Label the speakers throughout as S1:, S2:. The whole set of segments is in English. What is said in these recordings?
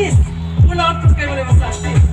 S1: please pull out to Kevin Evasa, please.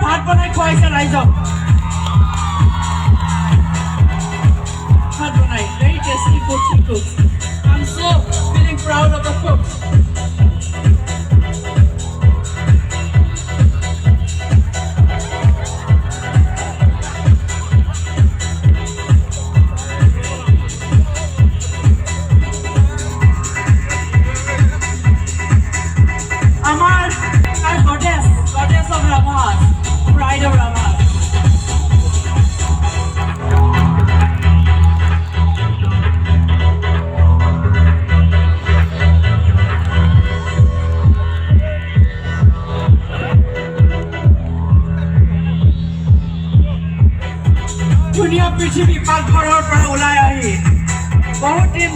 S1: ভাত বনাই খুৱাইছে ৰাইজক ভাত বনাই very tasty food she cooks. I'm so feeling proud of the cooks. Our goddess of Ramas, pride of Ramas. ধুনীয়া পৃথিৱী পাকঘৰৰ পৰা ওলাই আহি বহুত দিন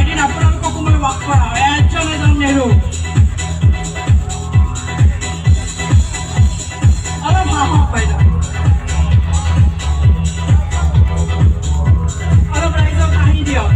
S1: এদিন আপোনালোককো মই ৱাক কৰাওঁ এজন নেৰো অলপ ৰাইজক আহি দিয়ক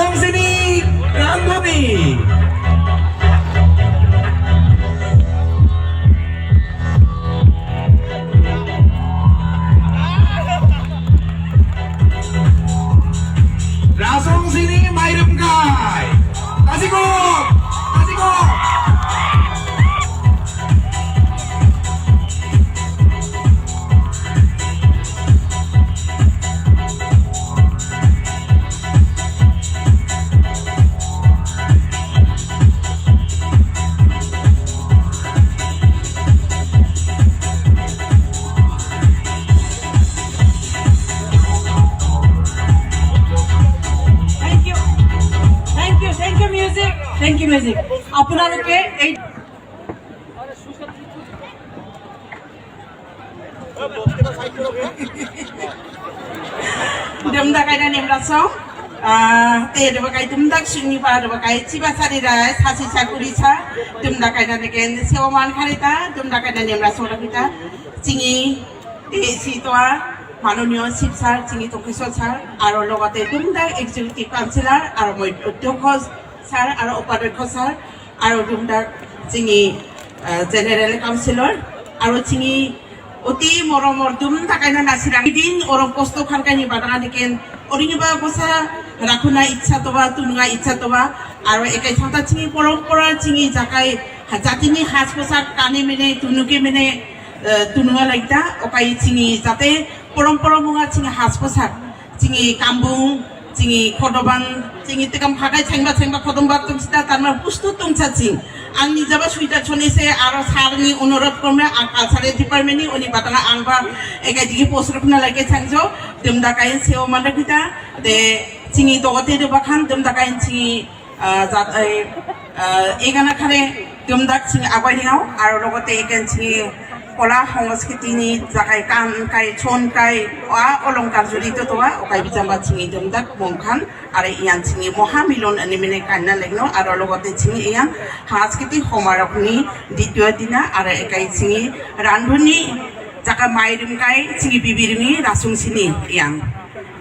S2: Rasong sini Randhani. Rasong sini Mairum Kai. Kasih go. Kasih go.
S1: Thank you music. আপোনালোকে এই Dumdak ay na nimraso. Te de bakay dumdak sini para bakay ciba sari rai sasi sakuri sa dumdak ay na negen sewaman kharita dumdak ay na nimraso rakita cingi si toa মাননীয় Shiva sir চিঙি তকেশ্বৰ sir আৰু লগতে দুমদাক executive councillor আৰু অধ্যক্ষ sir আৰু উপাধ্যক্ষ sir আৰু দুমদাক চিঙি জেনেৰেল কাউন্সিলৰ আৰু চিঙি অতি মৰমৰ দুমদাকাইনা নাচিৰা দিন অৰম কষ্ট খানকাইনি বাদানা নিকেন অৰিনিবা বসা ৰাখুনা ইচ্ছা তবা তুনুঙা ইচ্ছা তবা আৰু একাই থাকা চিঙি পৰম্পৰা চিঙি জাকাই জাতিনি সাজ পোছাক কানি মেনে তুনুকে মেনে tunuga laita okai cingi jate poromporo munga cingi has posak cingi kambung cingi khodoban cingi tekam phakai chengba khodomba tumsita tarma pustu tumsa cing angni jaba suita chonise aro sarni onurodh korme cultural department ni oni batanga angba ekai digi posrokna lage changjo dumda kain seo mandakita de cingi dogote de bakhan dumda kain cingi jat egana khare dumdak cingi agwai dingao aro logote eken cingi কলা সংস্কৃতিনি জাগাই কান কাই ছন কাই অলংকার জড়িত তোয়া ওকাই বিজাম্বা চিঙি দুমদাক মংখান আর ইয়ান চিঙি মহামিলন আনিমিনে কান্না লেগনো আর লগতে চিঙি ইয়ান সাংস্কৃতিক সমাৰোহনি দ্বিতীয় দিনা আর একাই চিঙি রান্ধনি জাকা মাইরিম কাই চিঙি বিবিরিমি রাসুং চিনি ইয়ান